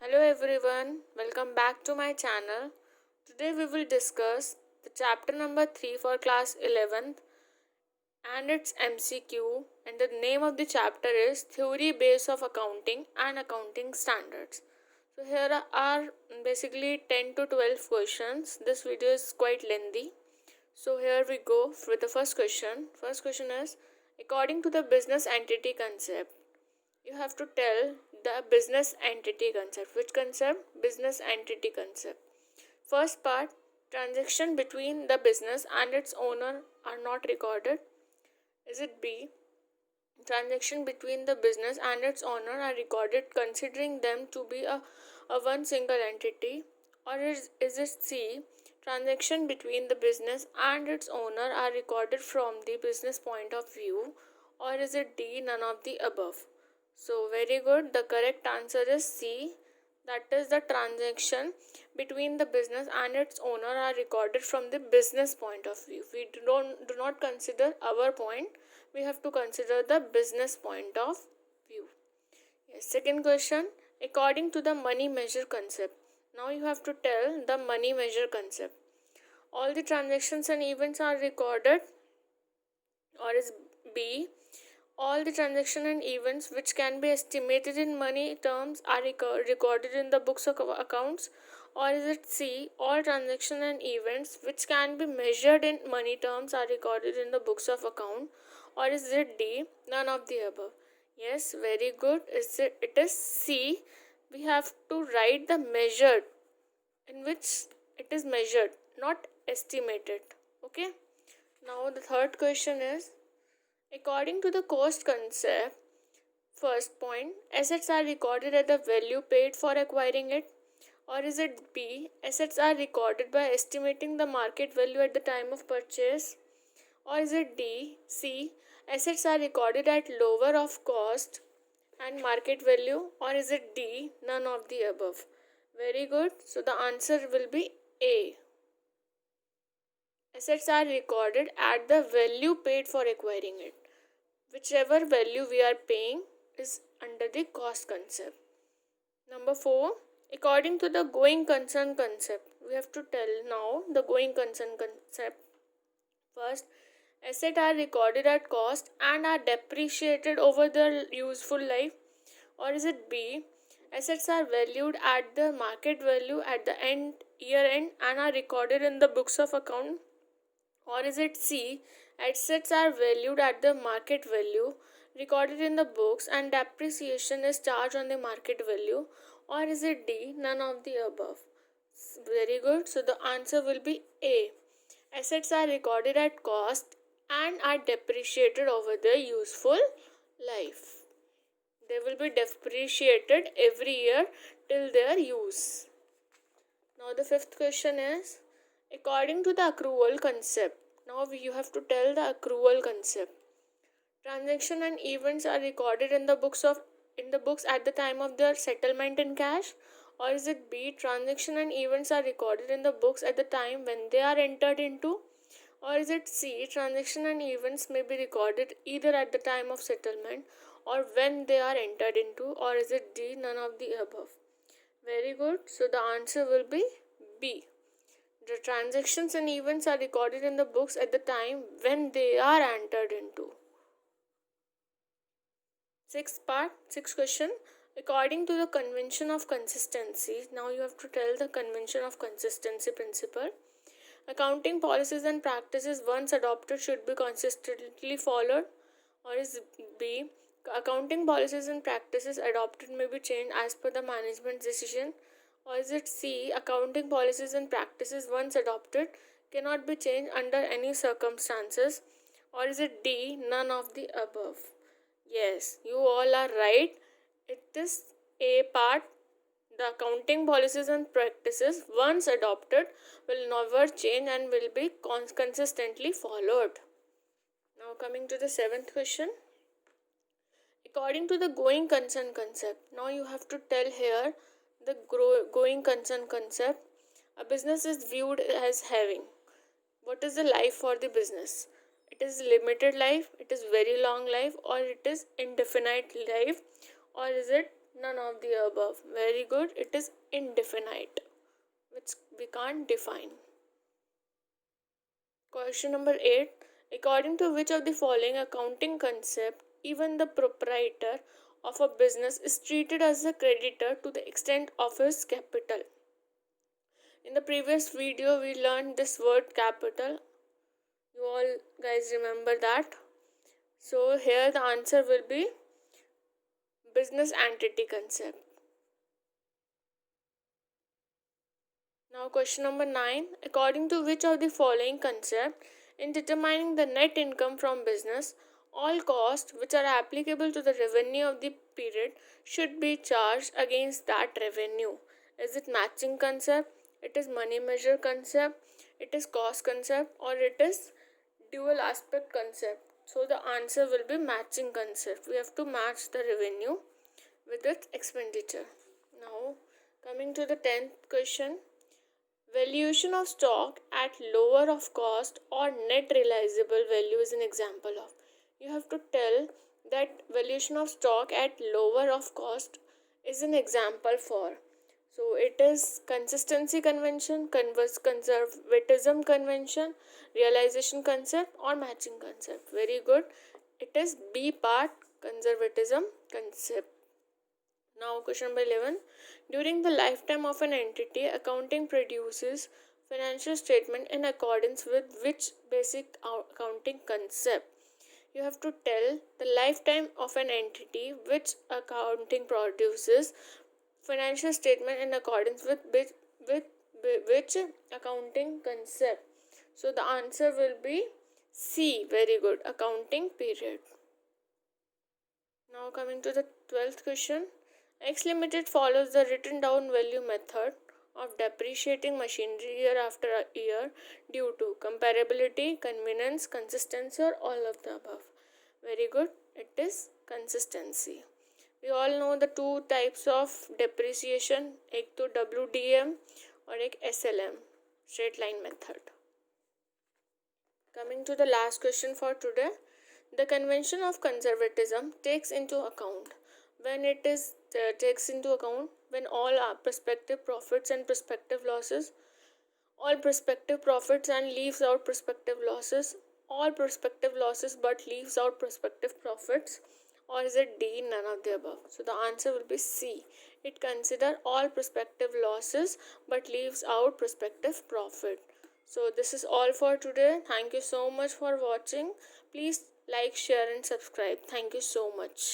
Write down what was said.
Hello everyone, welcome back to my channel. Today we will discuss the chapter number 3 for class 11th and its MCQ, and the name of the chapter is Theory Base of Accounting and Accounting Standards. So here are basically 10 to 12 questions. This video is quite lengthy. So here we go with the first question. First question is, according to the business entity concept, you have to tell the business entity concept. Which concept? Business entity concept. First part, transaction between the business and its owner are not recorded. Is it B? Transaction between the business and its owner are recorded considering them to be a one single entity. Or is it C? Transaction between the business and its owner are recorded from the business point of view. Or is it D? None of the above. So very good. The correct answer is C. That is, the transaction between the business and its owner are recorded from the business point of view. We do not consider our point. We have to consider the business point of view. Yes. Second question. According to the money measure concept. Now you have to tell the money measure concept. All the transactions and events are recorded. Or is B? All the transactions and events which can be estimated in money terms are recorded in the books of accounts. Or is it C? All transactions and events which can be measured in money terms are recorded in the books of account. Or is it D? None of the above. Yes, very good. It is C. We have to write the measured in which it is measured, not estimated. Okay. Now the third question is, according to the cost concept, first point, assets are recorded at the value paid for acquiring it. Or is it B? Assets are recorded by estimating the market value at the time of purchase. Or is it D? C? Assets are recorded at lower of cost and market value. Or is it D? None of the above. Very good. So the answer will be A. Assets are recorded at the value paid for acquiring it. Whichever value we are paying is under the cost concept. Number 4, according to the going concern concept, we have to tell now the going concern concept. First, assets are recorded at cost and are depreciated over their useful life. Or is it B? Assets are valued at the market value at the year end and are recorded in the books of account. Or is it C? Assets are valued at the market value, recorded in the books, and depreciation is charged on the market value. Or is it D? None of the above. Very good. So the answer will be A. Assets are recorded at cost and are depreciated over their useful life. They will be depreciated every year till their use. Now the fifth question is, according to the accrual concept. Now you have to tell the accrual concept. Transaction and events are recorded in the books at the time of their settlement in cash. Or is it B? Transaction and events are recorded in the books at the time when they are entered into. Or is it C? Transaction and events may be recorded either at the time of settlement or when they are entered into. Or is it D? None of the above. Very good. So the answer will be B. The transactions and events are recorded in the books at the time when they are entered into. Sixth question. According to the convention of consistency, now you have to tell the convention of consistency principle. Accounting policies and practices once adopted should be consistently followed. Or is B? Accounting policies and practices adopted may be changed as per the management's decision. Or is it C? Accounting policies and practices once adopted cannot be changed under any circumstances. Or is it D? None of the above. Yes, you all are right. It is A part. The accounting policies and practices once adopted will never change and will be consistently followed. Now coming to the seventh question. According to the going concern concept, now you have to tell here the going concern concept. A business is viewed as having, what is the life for the business? It is limited life, it is very long life, or it is indefinite life, or is it None of the above. Very good. It is indefinite, which we can't define. Question number 8. According to which of the following accounting concept, even the proprietor of a business is treated as a creditor to the extent of his capital? In the previous video, we learned this word capital. You all guys remember that? So here the answer will be business entity concept. Now question number 9. According to which of the following concept, in determining the net income from business, all costs which are applicable to the revenue of the period should be charged against that revenue? Is it matching concept? It is money measure concept? It is cost concept? Or it is dual aspect concept? So the answer will be matching concept. We have to match the revenue with its expenditure. Now coming to the 10th question. Valuation of stock at lower of cost or net realizable value is an example of. You have to tell that valuation of stock at lower of cost is an example for. So it is consistency convention, conservatism convention, realization concept, or matching concept. Very good. It is B part, conservatism concept. Now, question number 11. During the lifetime of an entity, accounting produces financial statement in accordance with which basic accounting concept? You have to tell the lifetime of an entity which accounting produces financial statement in accordance with which accounting concept. So the answer will be C. Very good. Accounting period. Now coming to the 12th question. X Limited follows the written down value method of depreciating machinery year after year due to comparability, convenience, consistency, or all of the above. Very good. It is consistency. We all know the two types of depreciation, एक तो WDM और एक SLM, straight line method. Coming to the last question for today. The convention of conservatism takes into account when all are prospective profits and prospective losses, all prospective profits and leaves out prospective losses, all prospective losses but leaves out prospective profits, or is it D, none of the above? So the answer will be C. It considers all prospective losses but leaves out prospective profit. So this is all for today. Thank you so much for watching. Please like, share and subscribe. Thank you so much.